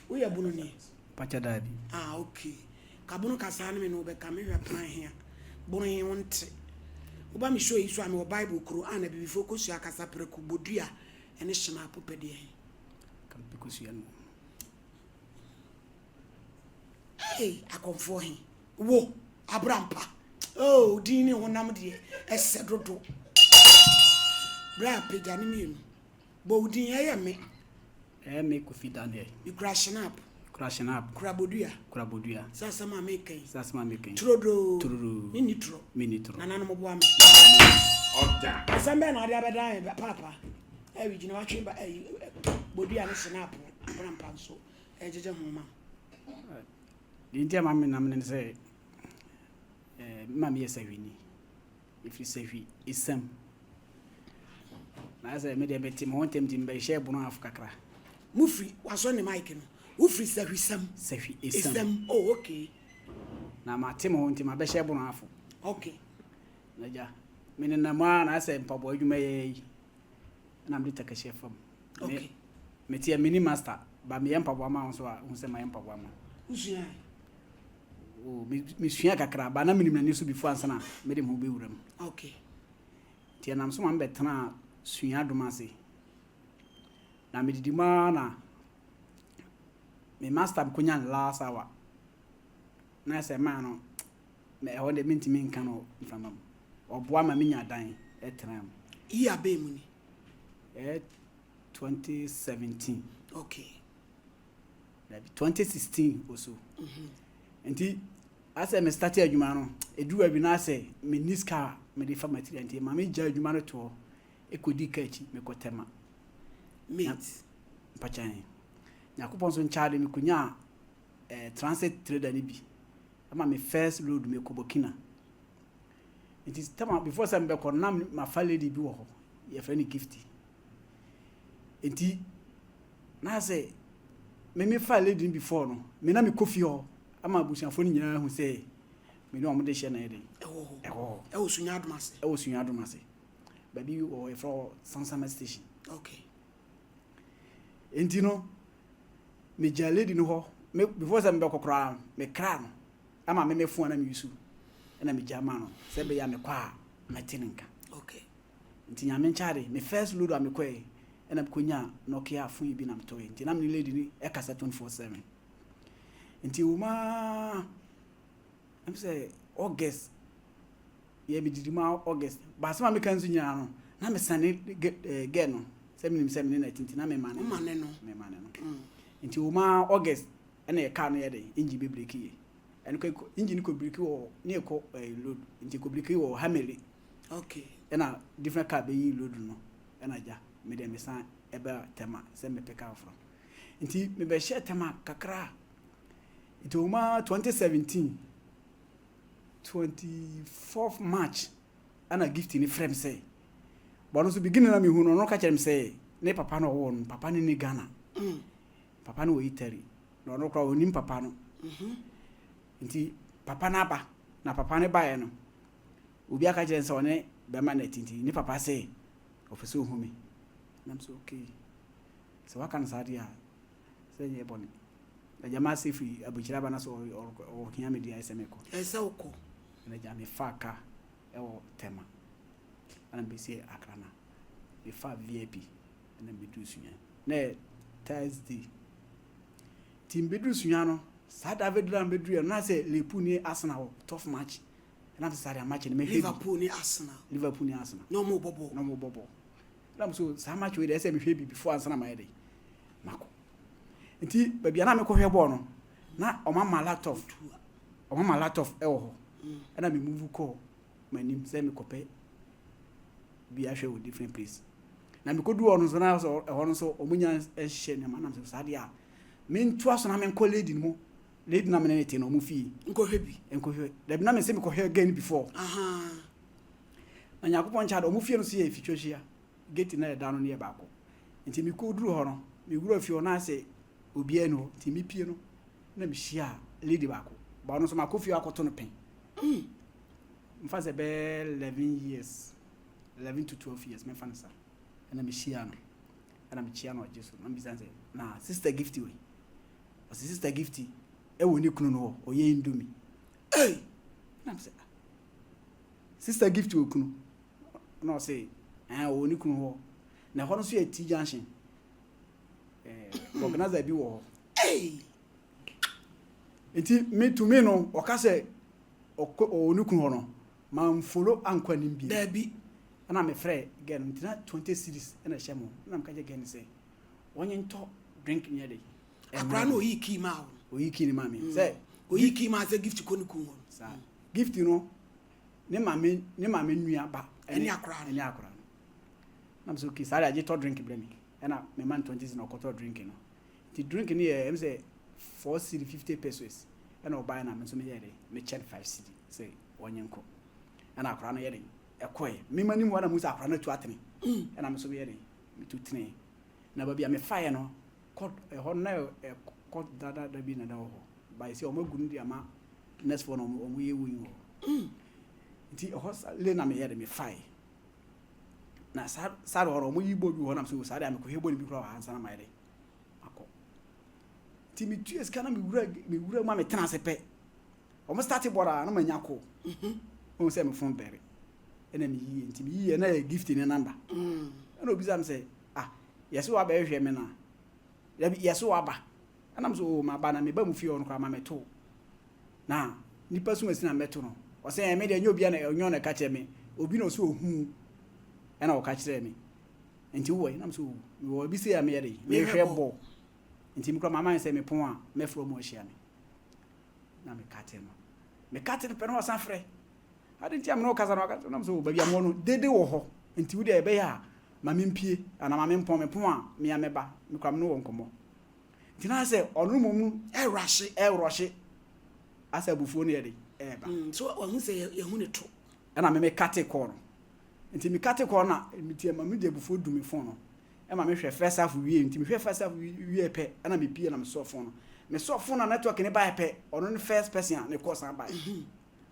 We are Bununi. Pachadabi. Ah, okay. Kabunu Kasani no be coming here plan here. Boni won't. Oba mi show you so am Bible Quran e be focus ya kasa preku bodua ene shema popede. Kam because you know. Hey, I come for him. Wo, Abrampa. Oh, dini wonam de esedodo. Bra pejani mi. Bo din ye me. Me Kofi Daniel. You crashing up. Crashing up. Krabodua. Sasa ma making. Trodo. Minitro. Nana no mo am. Oja. Asambe na dia bedan papa. We gina watwe ba bodua no snap. Abrampa so. Ejeje homa. India mama na me say mama yesawini. If you say isam. Na say me dey beti mo wontem timbe share bunu afukakra. Mufri waso ne mic no. Ufri sahisam. Isam. Oh, okay. Na mate mo wontem abehye bunu afu. Okay. Na ja. Me ne na ma na say mpabo adwuma ye. Na me take share fam. Okay. Me tie mini master ba me mpabo ama so a hu say my mpabo ama. Usua. Oh, me sua kakra ba na minim na nisu before ansana me dem ho be wuram. Okay. Tie nam so man betena sua domase. Na me didima na me master mkonya last hour. Na say man no me ho de mentimi nka no mfama. Oboa ma menya dan etram. Iya be mu ni. 2017. Okay. 2016 also. Enti ase me start adwuma no eduwa bi na ase me niska me de fa material enti ma me ja adwuma no to ekodi kachi me kotema mate pachan yakopon so nchaade me kunya transit trader ni bi ama me first load me kobokina. It is time before some be konam ma fa lady bi wo ho ye fa ni gifty enti na say me fa lady before no me na me kofi ho ama busianfo ni nyina hu say me no amde hye na yede wo sunya adomase baby o e for Sansama station. Okay. Enti no me ja lady no ho me before some be kokora me kra no ama me fu na me yusu na me ja ma no se be ya me kwa mateninka. Okay. Enti nya me nchaade me first load am kwa na me konya Nokia phone bi na me to enti na me lady ni e kasa 24/7. Enti uma I'm say August ye be didima August ba sama me kan zunya no na me sane get no 7 na tinti na me mane no enti uma August na ye car no ye de engine be break ye en ko engine ko break wo na ko load enti ko break wo hameli. Okay. Na different car be yi load no na ja me de me san e ba tema se me pick out from enti me be share tema kakra. It was 2017 24th March and a gift in a frame say but also beginning na me hu no ka kire say ne papa no wo no papa ni Ghana papa no Italy no kra onim papa no nti papa na ba na papa ne bae no obi aka kire say one be ma na tinti ni papa say ofese hu me nam so okay so wakan sa dia say ye boni jama sefi abuchira bana so o kinya me dia esemeko esauko na jama faka ewo tema ana be se akrana be fa VIP na be du sunya na Thursday team be du sunya no sa David ran be du na say Liverpool ni Arsenal tough match na be sare match ni me Liverpool ni Arsenal no mo bobo na so sa match we dey say me hwe before Arsenal ma dey mako nti babia na me ko hwe ball no na o mama laptop e wo ho na me move call manim say me kope bia hwe wo different place na me ko du ono so na so e ho no so omunya ehye ne manam so sade a me ntu aso na me ko lady no lady na me ne te no mu fi nko hwe da bi na me say me ko hwe again before na yakopon cha do mu fi no so ye fitwohia gate na e da no ne ba ko nti me ko duru ho no me guru afi ona say obi eno ti mi pie no na mi hia lady bako ba no so makofi akoto no pen mfa se be 11 to 12 years me fa nsa na mi hia no na mi chia no jesu na mi san say na sister gift we ɔsi sister Gifty ɛwɔ ne kunu no hɔ ɔyɛ indomie na m sɛ sister Gifty wɔ kunu na ɔsi ɔwɔ ne kunu hɔ na ɛhɔ no so yɛ T junction organizer bi wɔ hɔ nti me to me no ɔka sɛ ɔwɔ ne kunu hɔ no ma mfolo ankɔ ne bi dabi ana me frɛ gɛn nti na 20 series ɛna hyɛ mo na mka gye gɛn sɛ wɔnye ntɔ drink nyɛ de akra no oyi key ma oyi key ni ma me sɛ oyi key ma sɛ Gift ko ne kun hɔ sa Gift no ne ma me nua ba ɛne akra na me so okay sare agye tɔ drink brɛ me ɛna me man 20 series na ɔkɔtɔ drink no ti drink ni yɛ em sɛ 4 series 50 pesos ɛna ɔbaa na me so me yɛ de me check 5 series sɛ wɔnye nkɔ ɛna akra no yɛ de ɛkɔɛ me mani mu ana mu sɛ akra no tu atene ɛna me so me yɛ de me tu tene na ba bia me fire no kɔ ɛhɔ na kɔ dada da bi na da hɔ ba yɛ sɛ ɔmo agu no de ama next for no ɔmo yɛ wo yi hɔ nti ɛhɔ le na me yɛ de me fire na sa hɔ ɔmo yi bo bi hɔ na so sa de am kɔ hebo ni bi kɔ ha ansa na ma yɛ de akɔ nti me tu esika na me wura ma me tena ase pɛ ɔmo start bɔra na ma nya kɔ ɔmo sɛ me phone bɛre ɛna me yie nti me yie na yɛ Gift ne number ɛna obi sam sɛ yɛsɛ wa ba hwɛ me na yɛsɛ wa ba ɛna me so ma ba na me ba mu fie ɔno kra ma me to na nipa so asi na me to no ɔsɛ me de nyɛ obi na ɔnyo na ka kyerɛ me obi na ɔsɛ ohu ɛna ɔka kyerɛ me nti wo ɛna me so wo bi sɛ ya me yɛ de me hwɛ bɔ nti me kra mama sɛ me pon a me fro mo ahyia me na me ka te no pɛ no ɔsan frɛ ade nti am no kasa no na me so ba bi am no dede wɔ hɔ nti wo de ɛbɛ ya ma me mpie ana ma me mpon me pon a me ya meba me kra me no wɔ nkɔmɔ nti na sɛ ɔno mom ɛrɔhye asa bufuo no yɛ de ɛba so ɔhu sɛ yɛhu ne to ɛna me kate kɔ no nti me kate kɔ na me tie ma me de bufuo du me phone no ɛma me hwɛ first half wie nti me hwɛ first half wie pɛ ɛna me pie na me sɔ phone no me sɔ phone na network ne ba pɛ ɔno ne first person a ne kɔ san ba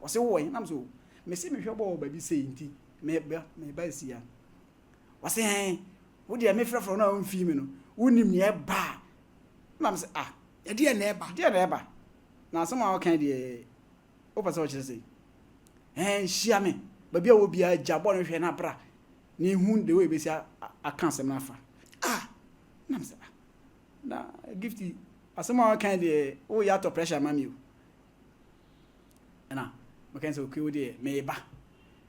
ɔse wo na me so me se me hwɛ bɔ ba bi sei nti me ba si ya ɔse wo de me frɛfrɛ na on fi me no wonim ne ba na me se ɛde na ɛba na asɛm a wɔka de o pɛ sɛ ɔkyerɛ sɛ hyia me ba bia wo bia jabɔ no hwɛ na bra ne hu de we besi aka asɛm na afa na me se na Gifty asɛm a wɔka de o ya to pressure ma me o na meka sɛ okay wo de me ba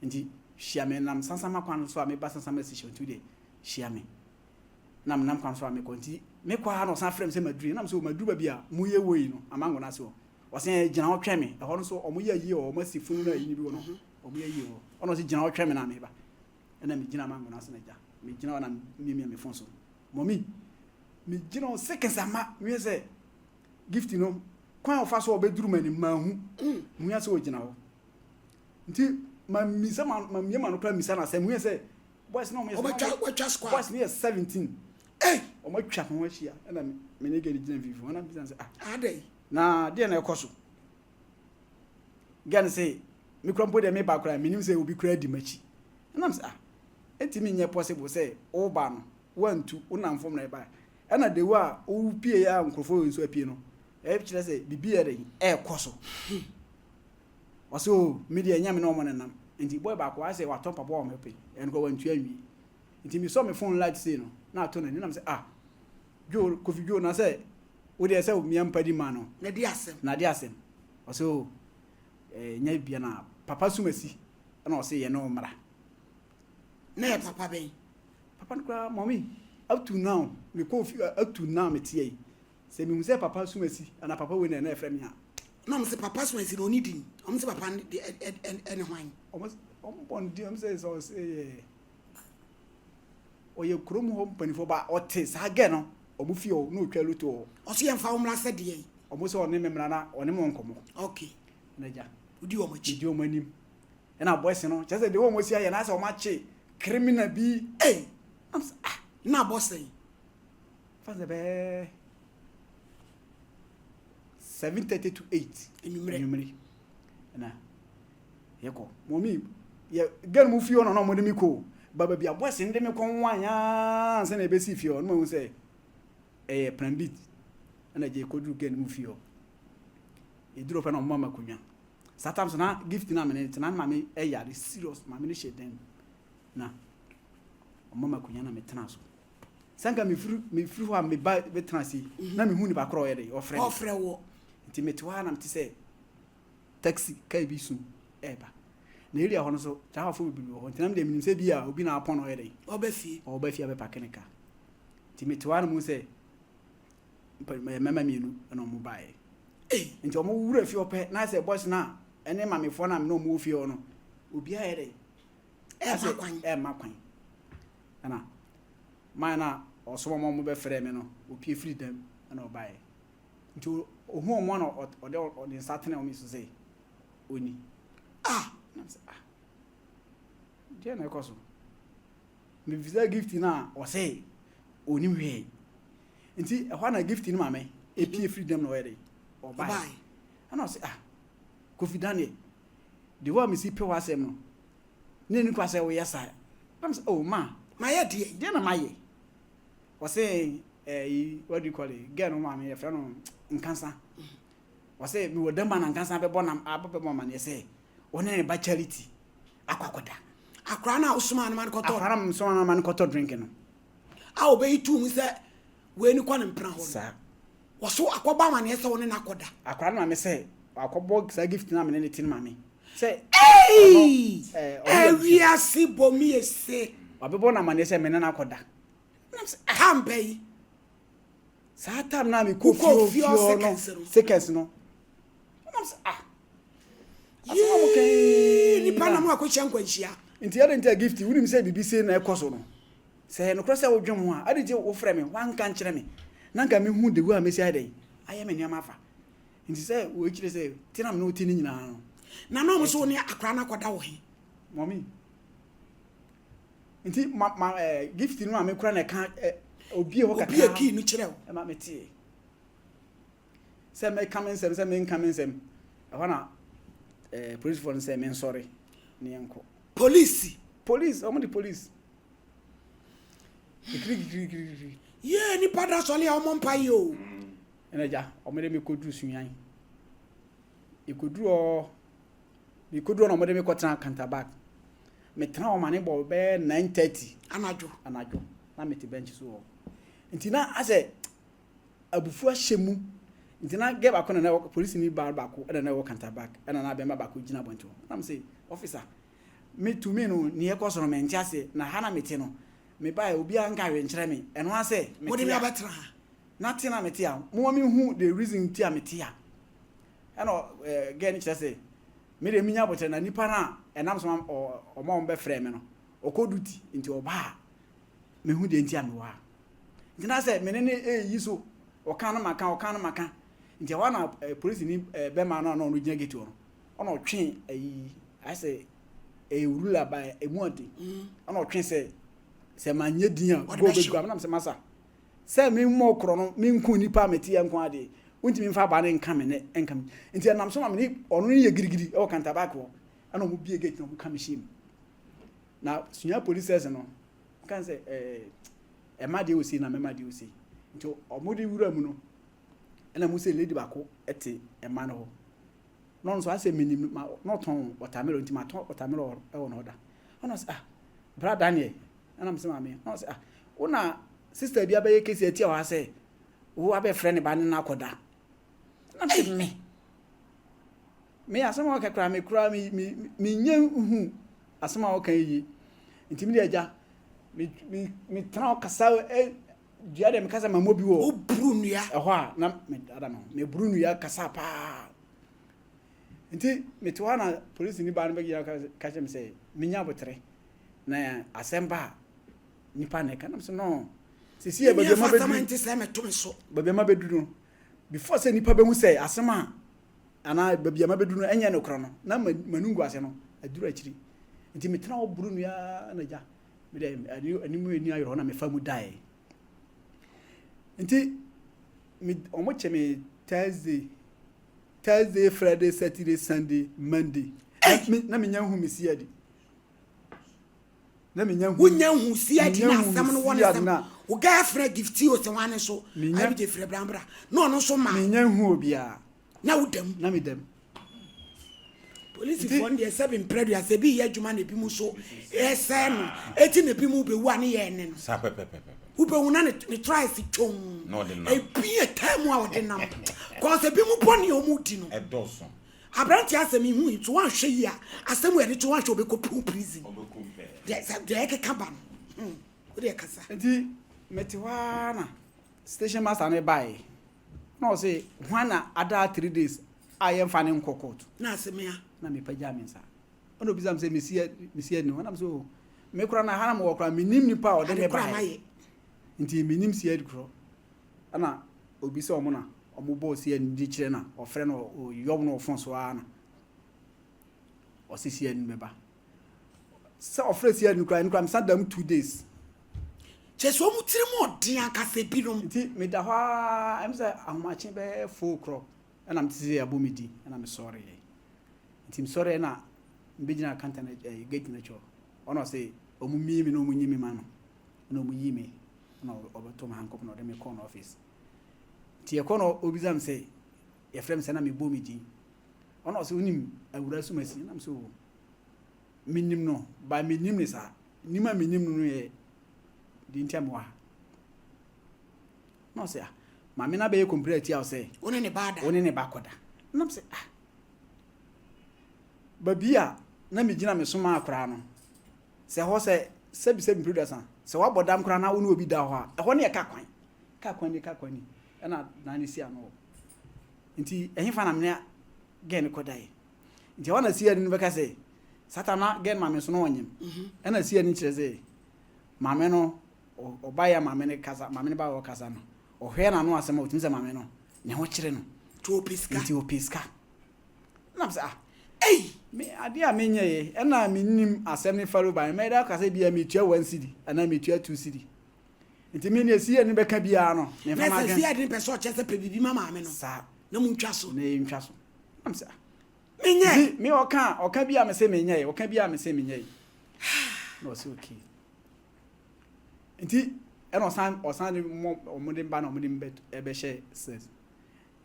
nti hyia me nam sansama kwan so a me ba sansama si hyɛ tu de hyia me nam kwan so a me konti me kwa na san frem sɛ maduru nam so maduru ba bia mu ye wo yi no amango na so ɔsɛ gyina hɔ twɛ me ɛhɔ no so ɔmo yɛ yie ɔmo si funu na yi bi wɔ no ɔmo yɛ yie ɔno so gyina hɔ twɛ me na me ba ɛna me gyina amango na so na gya me gyina hɔ na me fon so mommy me gyina hɔ seconds ama me sɛ Gifty no kwan ofa so obeduru mani mahu mu ya sɛ ogyina hɔ nti ma misa ma miema no kra misa na sɛ mu yɛ sɛ boys no mo yɛ obetwa squad boys ne yɛ 17 o ma twa ho ahia na me ne gari gyina vivu na bisa sɛ adai na de na ɛkɔ so gan sɛ me kra mpo de me ba kra menim sɛ obi kra di machi na me sɛ etimi nyɛ possible sɛ o ba no wantu unam fom na e ba ɛna de wa o pie ya nkrofo nso apie no kyerɛ sɛ bibi yɛ de ɛkɔ so ɔso media nyame na ɔmo nenam nti boy ba ko asɛ wa top papa ɔmo pe ɛno ko wantu anwi nti mi so me phone light say no na ato na ni nam sɛ jo kofi jo na sɛ wo de sɛ mi ampa di ma no na di asɛm ɔso nya bia na papa sumasi na ɔse yɛ no mra na yɛ papa bɛn papa no kra mommy up to now me kofi up to now me tie sɛ mi hu sɛ papa sumasi ana papa we na na efrɛ mi ha na mo sɛ papa sumasi no need ɔmo sɛ papa ɛne hwan ɔmo bɔn di ɔmo sɛ so sɛ oye krom ho panifo ba ɔte saa gɛ no ɔmo fie o na otwa luto ɔso yɛ mfa ɔmra sɛ de yɛ ɔmo sɛ ɔne memra na ɔne mo nkɔmɔ okay na ja udi ɔmo chi di ɔmo anim ɛna boys no kyɛ sɛ de ɔmo si ayɛ na sɛ ɔmo ache criminal bi am sɛ na boss yi fa sɛ bɛ 7:30 to 8 enumere na yɛkɔ momi yɛ gɛn mu fie ɔno na ɔmo de mi kɔ baba bia boys ndɛ me kɔ wanya sɛ na ebesi fie ɔno mo sɛ plan beat ana je kodru gen mu fio e duro pe na mama kunwa sometimes na gift na me na mama e yare serious mama ni sheden na mama kunwa na me tena so sanka me firi ho me ba betena si na me hu ni ba kro ye de ofre wo nti metwa na mte se taxi kai bi su eba na area ho no so tawafo bi ho nti na me de minim se bi a obi na apon no ye de oba fi abe pakenika nti metwa na mu se mama mienu na mo bae nti omo wura fi ope na se boss na ene mamefo na me no mo fi no obi a ye de makwan ana mana osomo mo be frɛ me no opie free dem na obae nti ohu omo na ode satene omi so say oni na say je na ekoso me visa gift na o say oni hwe nti ehwa na gift ni mame epie free dem na oyede obae ana o say Kofi Daniel the one me see pe wasem no ne ni kwase wo yesa na say oh ma ye de na maye o say what do you call it get no ma me friend no nkansa o say me wodamba na nkansa be bona abebe mo ma ne say one ne ba charity akwakoda akra na usuma na man koto akra na usuma na man koto drink no obe itu mu say we ni kwa ne mpra ho sa wo so akoba ma ne say one na koda akra na me say akobo sa gift na me ne tin ma me say we are si bomi ese abebo na ma ne say me na koda na say kambe sa tam na me kofio no seconds no na say asoma mo kai ni pa na mo akochia nkwanhia nti ya nti gift wunim say BBC na ekoso no say no cross wo dwom ho a ade je wo frɛ me wanka nkyere me na nka me hu de wu a me say ade aye me niam afa nti say wo kire say tinam no tini nyina no na no mo so ne akra na koda wo he mommy nti gift no ma me kura na ka obi e ho kaka obi e ki no kire wo e ma me tie say me come say me come say ahona police for say me sorry ne enko police omo the police ye ni pada sole omo mpa yi o enaja omo de me kodru sunyan ikodru na omo de me kwotena Canterbury me tena o mane bo be 9:30 anajo na me te bench so nti na ase abufu ahyemu nti na ge ba ko na police ni ba ko na wo Canterbury na be ma ba ko gina bonto na me say officer me to me no ni e ko so no me ntiase na ha na me te no me ba obi an ka we nkyere me eno ase me wo de me abetra na te na me te a mo me hu the reason ti a me te a eno ge ni kyere say me de minya botre na nipa na enam so o ma on be frɛ me no okoduti nti oba me hu de nti a me wa nti na say me ne yi so o kan na maka nti wa na police ni be ma na no gina gate o no twen ayi I say rula ba emu ade ona twen se manye din a go be gwa na se masa se me mo kro no me nku nipa meti enko ade untimi mfa ba ne nka me ne enka nti nam so ma me ono ne ye girigiri e o Canterbury o ana mo bie gate no mo kam shim na sunya police no kan se ma de osi na me ma de osi nti o mo de wura mu no na mo se lady ba ko ete ma no ho no so ase minim ma no ton watermelon nti ma ton watermelon e wo no da ona se brother Daniel ana me se ma me no se una sister bia be ye kesi ati wa se wo abe friend ba ne na koda na me asema ka kra me kura me nya hu asema o kan yi nti me de aja me tran kasa dia de me kasa ma mobi wo brunu ya ho a na me ada no me brunu ya kasa pa nti me to na police ni ba no be ya ka chem say me nya botre na asemba nipa ne ka na so no sisi e babia ma bedu say me to me so babia ma bedu no before say nipa be hu say asema ana babia ma bedu no enye no kro no na manungu ase no aduru akiri nti me tena oburu no ya na ja me de animu eni ayo na me fa mu dai nti me omo cheme Thursday, Friday, Saturday, Sunday, Monday. Na me nyan hu me si adi. na menya wonya hu si adi na asam no wona sam wo ga fra gifti o se wane so abi de fra brambra no no so ma menya hu obia na wudam na medam police for the 7 predu asebi ya adwuma na bi mu so ese no eti na bi mu be wu ane ye ne no sa pepepe ube una ne try si chong no de na e bi e time a wo de nam cause bi mu boni o mu di no e doso abranti asemi hu itu wan hwe yi a asemu e to wan hwe obe ko prison de ke kaba no o de kasa nti metiwana station master ne bai no say hwana ada 3 days I fa ne nkokot na asemi a na me pagya me nsa ono bizam say mesia ni wana so me kura na hana mo kura menim nipa o de ne bai nti menim sia dikro ana obi se omo na omo bo sia ndi kire na ofre no yom no ofon so ana o se sia ni meba se ofre sia ni kura me sadam 2 days cheso mu tiri mo odin akase binom nti me da ha am say amache be 4 o'clock ana am tisi abomidi ana me sorry nti me sorry na mbegina kanta na gate na cho ono say omu mimi no mu nyimi ma no mu yimi no obato ma hankop no de me call office ti e kono obizam say ye frem say na me bomidi ono say unim awura sumasi na me so minim no ba minim ni sa nima minim no ye di ntiamwa no say ma me na be complete ya say one ne bada one ne bakoda na me say babia na me gina me soma akra no say ho say sebi producer say wa bodam kra na woni obi da ho a ho ne ka kwan ni na ni si ano nti ehin fa na me gen ko dai nti wana si ani be ka say satana gen ma me so no wonyem na si ani kire say ma me no obaya ma me ne kasa ma me ne ba wo kasa no o hwe na no asema otim say ma me no ne ho kire no to piska nti o piska na say me ade a menye ye na menim asem ne faro ban me da kasa bia me tua 1 cedi ana me tua 2 cedi nti me ne si ani be ka bia no ne fa ma gan si ade person chese pe bibi mama me no sa na mu ntwa so am say menye me oka bia me se menye ye oka bia me se menye ye no so okay nti eno osan mo omode ba na omode mbet ebe she says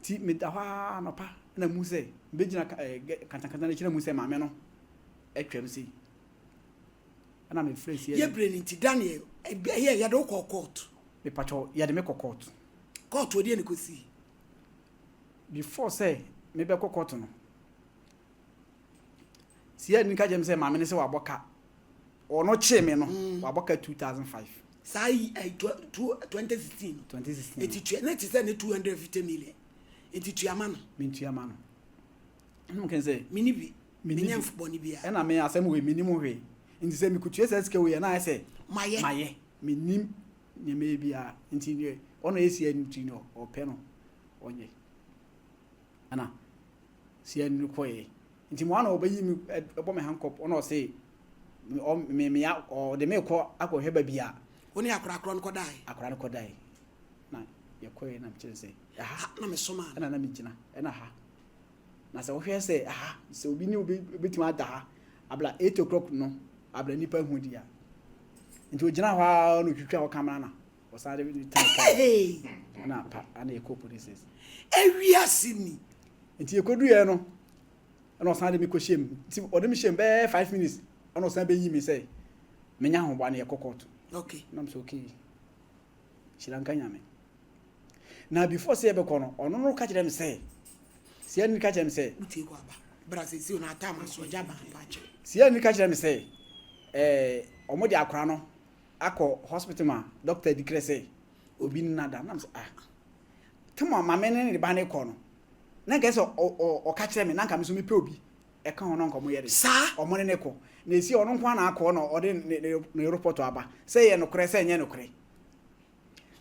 ti me da ha no pa na mu se begina kanta na kire mu se ma me no etwem si ana me phrase ye brain nti Daniel ye do ko court me pacho ye de me court odi ene ko si before say me be court no si ya ni ka jem say ma me ne se wa boka ono che me no wa boka 2005 sai 2016 eti na ti say ne 250 million enti tuama no mintuama no no can say minibi minyam fuboni bia e na me asem we minimum hwe enti say me kutu ese we na say maye minim ne me bia enti ne ono esi enti no ope no onye ana si enu koye enti mo ana obayi mi ebo me hankop ono say me ya o de me ko akọ heba bia oni akra no ko dai na ye koye na mche say aha na me soma na me gina na ha na se wo hwe say aha se obi ni obetima ada ha abla 8 o'clock no abla nipa hu dia nti o gina ha no twitwa wo kamera na o sa de hey na pa ana e ko polices ewia sini nti e kodu ye no na o sa de me ko shem nti o de me shem be 5 minutes ona o sa be yi me say menya ho ba na ye kokot okay na so okay chilanka nyame na before say be kono ono no ka kire me say sia ni ka kire me say uti ko aba bra say si ona atama so jaba pa che sia ni ka kire me say omo di akra no akọ hospital ma doctor declare say obi nada na say temo ma me ne ba ne ko no na ga say o ka kire me na nka me so me pe obi e ka hono nko mo yere sa omo ne ko na esi ono nko na akọ no o de ne report aba say ye no kure say nye no kure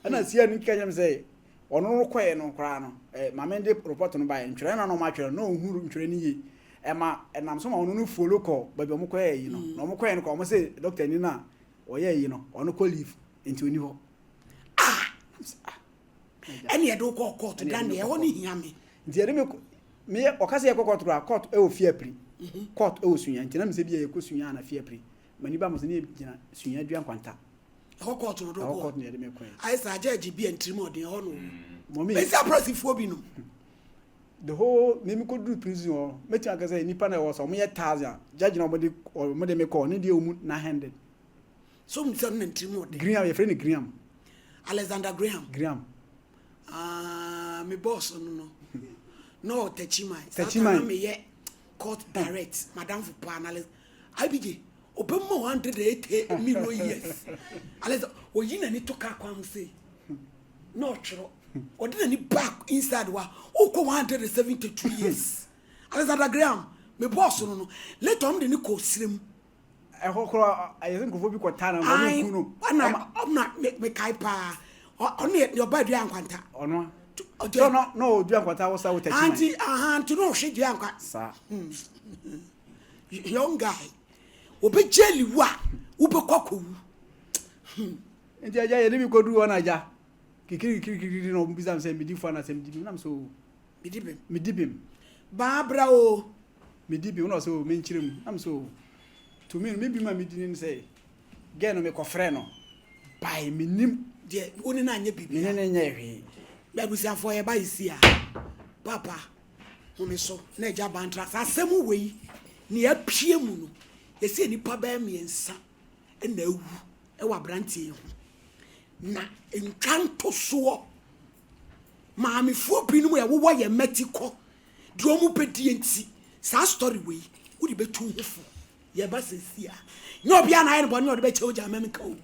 ana sia ni ka kire me say ono no koye no kra no ma me de report no ba ntwere na no ma twere no ohuru ntwere ni ye ma enam so ma ono no follow ko ba bi omo koye yi no no omo koye no ko omo say doctor ni na oye yi no ono ko leave enti oni ho eni edo ko court Daniel ho ni hia me nti ere me okase ye court ra court e o fie pri court e o sunya nti na me se bia ye ko sunya na fie pri mani ba mo se ne gina sunya dua kwanta court no do court ne de me kwen I say judge bi entrim odin ho no mommy be say prosifo bi no the whole me ko do prison o meti aka say nipa na wo so mo ye 1000 judge na mo de me call ne de omu 900 so mo say no entrim odin Graham your friend Graham Alexander Graham me boss no Techimai me ye court direct madam for panel IBJ obema 180 million years Alex oyina ni toka kwa say no chro odina ni back inside wa oko 172 years Alexander Graham me boss no later on de ni ko srem ehokro I think go bi kwata na mo ku no I'm not me kai pa on your body ankwanta ono no dua kwata wo sa wo Techimai anti no hwe dua ankwanta sa young guy obe jeli wa ube kwaku nti aja ye bi ko du wona aja kikiri no bizam se midi fo na se midi nam so midibim babra o midibim no so me nchirem nam so to me bi ma midini say ge no me ko frɛ no bai minim de oni na anya bibi ne nya hwe ba busia fo ye ba isi a papa home so na eja bantra asem wei ne apie mu no yesi nipa ba miensa na awu e wa brantie ho na entwanto so maami fu binum ya wo ye metiko de omu pedie nti sa story wei wo di betu hofo ye ba sesia nye obi ana ye no bo ne o de be che o ja mamika o